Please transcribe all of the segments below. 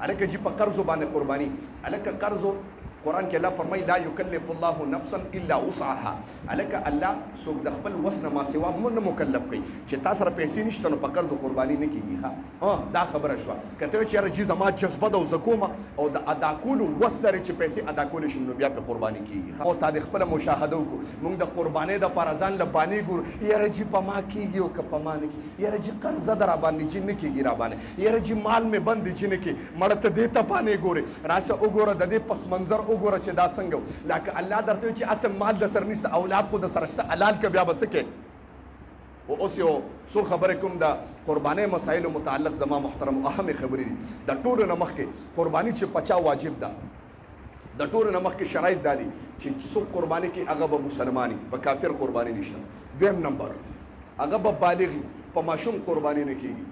الکه جی په قرض باندې قرباني الکه قرض قرآن کې الله فرمایي لا یکلف الله نفسا الا وسعها الکه الله څوک د خپل وس نه ما سوا نه مکلف کوي چې تاسو سره پیسې نشته نو په قرض قرباني نه کیږي ها دا خبره شو کته چې راځي زما جذبه د زکوما او د ادا کولو وس لري چې پیسې ادا کول شي نو بیا په قرباني کیږي او تا د خپل مشاهده وکړو موږ د قرباني د پارازان لبانی ګور یاره جی پما کیږي او کپما نه کیږي یاره جی قرض در باندې جن کیږي را باندې یاره جی مال می بند جن کی مړه ته دې ته باندې ګوره راشه وګوره د دې پس منظر وګوره چې دا څنګه لکه الله درته چې اصل مال د سر نشته اولاد خو د سرشته حلال ک بیا بسکه او اوس یو سو خبره کوم د قرباني مسایل متعلق زما محترم اهم خبرې دي د ټولو نمخ کې قرباني چې پچا واجب ده د ټولو نمخ کې شرایط دادي چې سو قرباني کې هغه به مسلمانی په کافر قرباني نشته دویم نمبر هغه به بالغ په ماشوم قرباني نه کیږي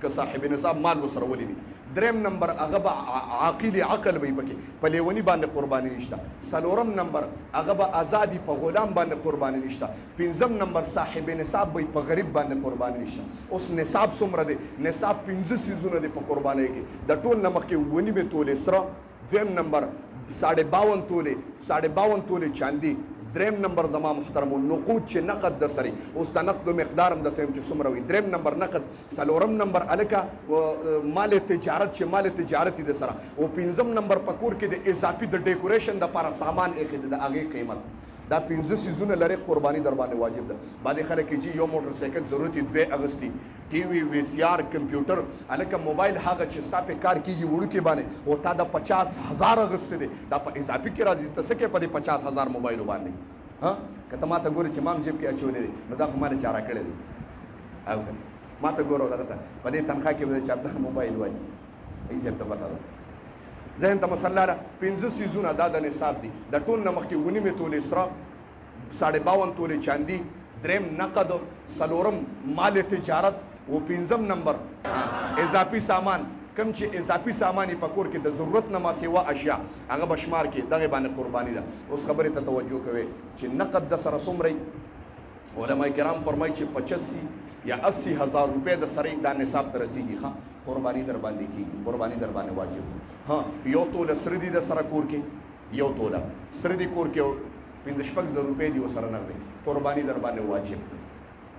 که صاحب نصاب مال وسره ولې نه دریم نمبر هغه به عاقل عقل به پکې په لیونی باندې قرباني نشته سلورم نمبر هغه به آزادی په غلام باندې قرباني نشته پنځم نمبر صاحب نصاب به په غریب باندې قرباني نشته اوس نصاب څومره دی نصاب 15 سيزونه دی په قرباني کې د ټول نمخ کې ونی به تولې سره دویم نمبر 52 تولې چاندي دریم نمبر زما محترم نقود چې نقد د سری اوس د نقد مقدار هم د تیم چې څومره وي دریم نمبر نقد سلورم نمبر الکه مال تجارت چې مال تجارت د سره او پنځم نمبر پکور کې د اضافي د ډیکوریشن د لپاره سامان اخد د هغه قیمت دا 15 سيزونه لري قرباني در باندې واجب ده باندې خلک چې یو موټر سایکل ضرورت دی اغستی ټي وي وی سي ار کمپیوټر الکه موبایل هغه چې ستا په کار کیږي وړو کې باندې او تا د 50,000 اغستی دی دا په اضافي کې راځي ته سکه په 50,000 موبایل باندې ها کته ماته ګوري چې مام جیب کې اچولې نو دا خو مال چاره کړی دی او ماته ګورو دا ته په دې تنخواه کې به چا موبایل وای ایسه ته پتا ده ذهن ته مسله 15 سيزونه دا د نصاب دي د ټول نمخ کې ونی می تولې سره 52 تولې چاندي دریم نقد سلورم مال تجارت او پنځم نمبر اضافي سامان کم چې اضافي سامان په کور کې د ضرورت نه ما سیوا اشیاء هغه بشمار کې دغه باندې قرباني ده اوس خبره ته توجه کوي چې نقد د سره څومره علماء کرام فرمایي چې 85 یا 80,000 روپے د سره د نصاب ته رسیدي ښه قرباني در باندې کی قرباني در باندې واجب ها یو توله سردي د سره کور کې یو توله سردي کور کې 15,000 روپے دی وسره نه قرباني در باندې واجب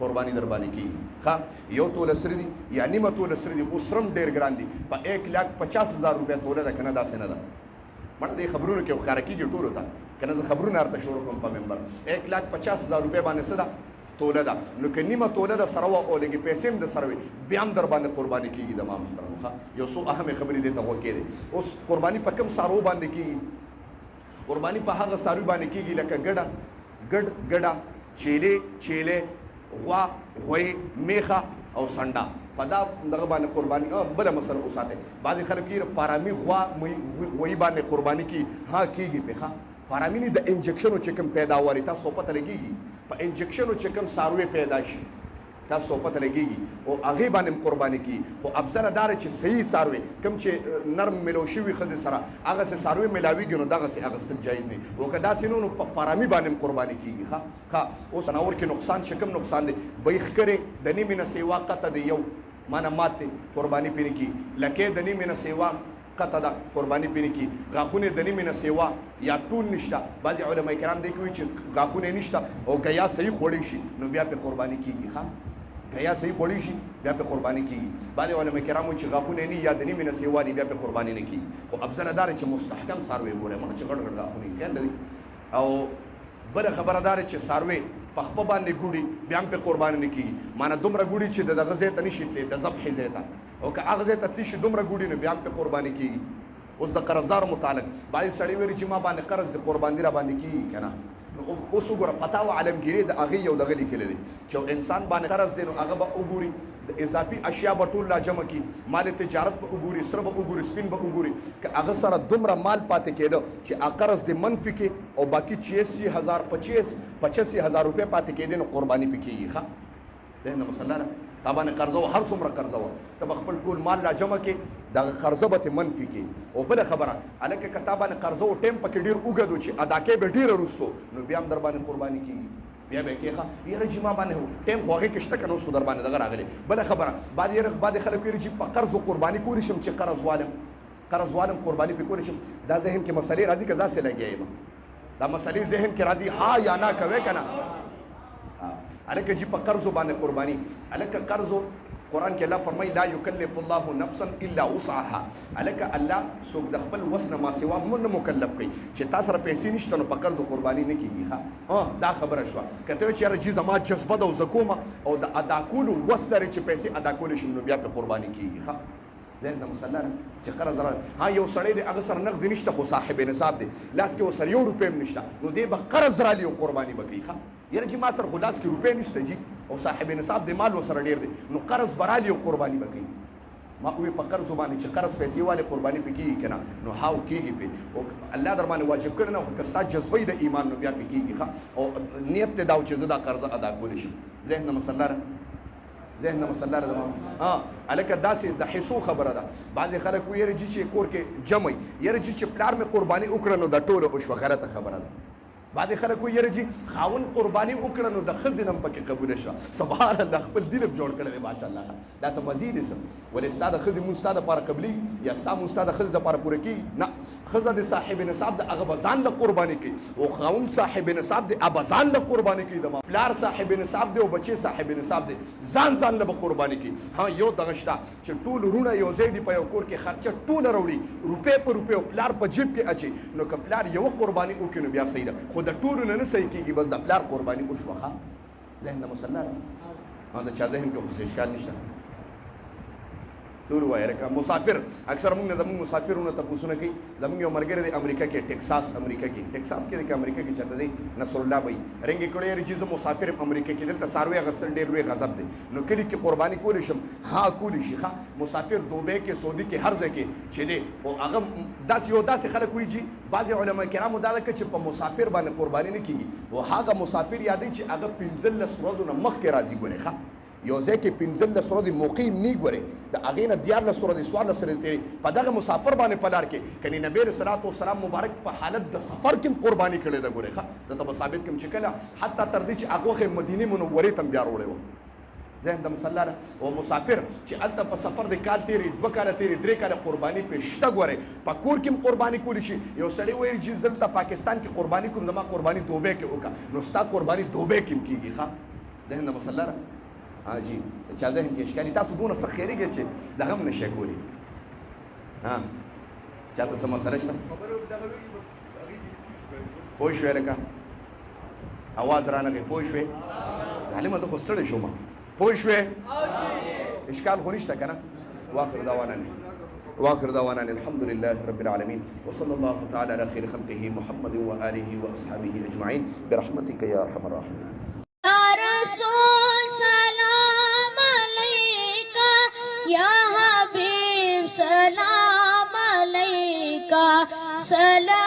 قرباني در باندې کی ها یو توله سردي یا نیمه توله سردي اوسرم ډیر ګران دي په 1,50,000 روپے توله ده کنه داسې نه ده مړ دې خبرونه کې ښکار کیږي ټول ته کنه زه خبرونه ارته شروع کوم په ممبر 1,50,000 روپے باندې څه ده توله ده نو که نیمه توله ده سره او لګي پیسې هم د سره وي بیا هم در باندې قرباني کیږي د ما محترم یو څو اهم خبرې دې ته وکړي اوس قرباني په کوم سارو باندې کیږي قرباني په هغه سارو باندې کیږي لکه ګډه چيله غوا غوي میخه او سنډا په دا دغه باندې قرباني بل مسله اوساته بعضی خلک یې فارامي غوا وای باندې قرباني کی ها کیږي په فارامي د انجکشن چې کوم پیداواري تاسو پته لګیږي په انجکشن چې کوم ساروي پیدا شي تاسو پته لګیږي او هغه باندې قرباني کی خو افضل دار چې صحیح ساروي کوم چې نرم ملوشوي خزه سره هغه سه ساروي ملاويږي نو دغه سه هغه ستل جایز نه او کدا سينو په فارامي باندې قرباني کیږي ښه اوس نور کې نقصان شکم نقصان دی بیخ کړي د نیمه سیوا قطه دی یو معنا ماته قرباني پینې کی لکه د نیمه سیوا قطه ده قرباني پینې کی غاخونه د نیمه سیوا یا ټول نشته بعضي علما کرام دی کوي چې غاخونه نشته او کیا صحیح خوړی شي نو بیا په قرباني کیږي ښه کیا صحیح خوړی شي بیا په قرباني کیږي بعضي علما کرام چې غاخونه نه یا د نیمه سیوا دی بیا په قرباني نه کیږي او افضل دار چې مستحکم ساروي ګوره مونږ چې ګډ غاخونه کېندل او بل خبردار چې ساروي په خپل باندې ګوډي بیا په قرباني نه کیږي معنی دومره ګوډي چې د غزې ته نشي ته د ذبح زیته او که هغه ته تشي دومره ګوډي نه بیا په قرباني کیږي اوس د قرضدار متعلق باندې سړی وری چې ما باندې قرض د قرباني را باندې کیږي کنه اوس وګوره پتا و عالمگیری د هغه یو دغه لیکل دي چې انسان باندې قرض دی نو هغه به وګوري د اضافي اشیاء به ټول لا جمع کی مال تجارت به وګوري سره به وګوري سپین به وګوري که هغه سره دومره مال پاتې کېده چې قرض دی منفي کې او باقي 85,000 روپے پاتې کېده نو قرباني پکېږي ښه دغه مسله طبعا قرضو هر څومره قرضو ته خپل ټول مال لا جمع کې دا قرضه به منفي کې او بل خبره الکه کتابانه قرضو ټیم پکې ډیر وګدو چې ادا کې به ډیر وروستو نو بیا هم در باندې قرباني کیږي بیا به کېخه یره جما باندې ټیم خوغه کې شته کنه اوس در باندې دغه راغلي بل خبره بعد خلک یې چې په قرض قرباني کولی شم چې قرض والم قرض والم قرباني په کول شم دا ذهن کې مسلې راځي که ځاسې لګیا یم دا مسلې ذهن کې راځي ها یا نه کوي که نه هلکه جي په قرضو باندې قرباني هلکه قرضو قرآن کې الله فرمایي لا یکلف الله نفسا الا وسعها هلکه الله څوک د خپل وس نه ما سوا نه مکلف کوي چې تا سره پیسې نشته نو په قرضو قرباني نه کېږي دا خبره شوه که ته وایې چې یاره جي زما جذبه ده او زه کومه او د ادا کولو وس لري چې پیسې ادا کولی شم نو بیا پې قرباني کېږي ذهن د مسله چې قرض یو سړی دی هغه سره نقد نشته خو صاحب نصاب دی لاس کې ورسره 1 روپۍ هم نشته نو دی به قرض رالی او قرباني به کوي یاره چې ما سره خو لاس کې روپۍ نشته جي او صاحب نصاب دی مال ورسره ډېر دی نو قرض به رالی او قرباني به کوي ما وی په قرض باندې چې قرض پیسې والے قرباني پې کېږي که نه نو هاو کېږي پې او الله در باندې واجب کړی نه خو که ستا جذبه د ایمان نو بیا پې کېږي او نیت دې دا و چې زه دا قرضه ادا کولی شم ذهن د مسله ذهن مسله ده الکه داسې د حصو خبره ده بعضې خلک وایي یاره جي چې کور کې جمع یاره جي چې پلار مې قرباني وکړه نو د ټوله وشوه غلطه خبره ده بعضې خلک وایي یاره جي خاوند قرباني وکړه نو د ښځې نه هم پکې قبوله شوه سبحان الله خپل دین هم جوړ کړی دی ماشاءالله دا څه مزید یې څه ولې ستا د ښځې مونځ ستا دپاره قبلېږي یا ستا مونځ ستا د ښځې دپاره پوره کېږي نه ښځه د صاحب نصاب د هغه به ځان له قرباني کوي او خاوند صاحب نصاب دی هغه به ځان له قرباني کوي د پلار صاحب نصاب دی او بچې صاحب نصاب دی ځان له به قرباني کوي یو دغه شته چې ټول وروڼه یو ځای دي په یو کور کې خرچه ټوله راوړي روپۍ په روپۍ او پلار په جیب کې اچي نو که پلار یوه قرباني وکړي نو بیا صحیح ده خو د ټولو نه صحیح کېږي بس د پلار قرباني وشوه ذهن د مسله ده د چا ذهن کې خو اشکال نشته ټول وایي لکه مسافر اکثر موږ نه زموږ مسافرونه تپوسونه کوي زموږ یو ملګری دی امریکا کې ټیکساس کې دی که امریکا کې چېرته دی نصر الله بهي رنګې کړی یاري چې زه مسافر یم امریکا کې دلته څاروي اخیستل ډېر لوی غضب دی نو کلي کې قرباني کولی شم کولی شي مسافر دوبۍ کې سعودي کې هر ځای کې چې دی او هغه داسې خلک وایي چې بعضې علما کرامو دا ده چې په مسافر باندې قرباني نه کېږي او هغه مسافر یادوي چې هغه 15 ورځو نه مخکې راځي ګورې یو ځای کې 15 ورځې مقیم نی ګورې د هغې نه 14 ورځې 14 ورځې تېرې په دغه مسافر باندې په لار کې کني نبی علیه صلات وسلام مبارک په حالت د سفر کې قرباني کړې ده ګورې درته به ثابت کړم چې کله حتی تر دې چې هغه وخت مدینې منورې ته هم بیا وروړی و ذهن د مسله ده او مسافر چې هلته په سفر د کال تېرې 2 کاله تېرې 3 کاله قرباني پې شته ګورې په کور کې هم قرباني کولی شي یو سړی وایي چې زه دلته پاکستان کې قرباني کوم زما قرباني دوبۍ کې وکړه نو ستا قرباني دوبۍ کې هم کېږي ذهن د مسله ده جی چا ذهن کې اشکالي تاسو دونه سخت خیریږئ چې دغه هم نشئ کولی چاته څه مسله شته پوه شوې لکه اواز رانغی پوه شوې حلیمه زه خو ستړی شوم پوه شوې اشکال خو نشته که نه واخر دعوانا الحمد لله رب العالمين وصلى الله تعالى على خير خلقه محمد وآله وأصحابه أجمعين برحمتك يا أرحم الراحمين يا رسول سلام عليك يا حبيب سلام عليك سلام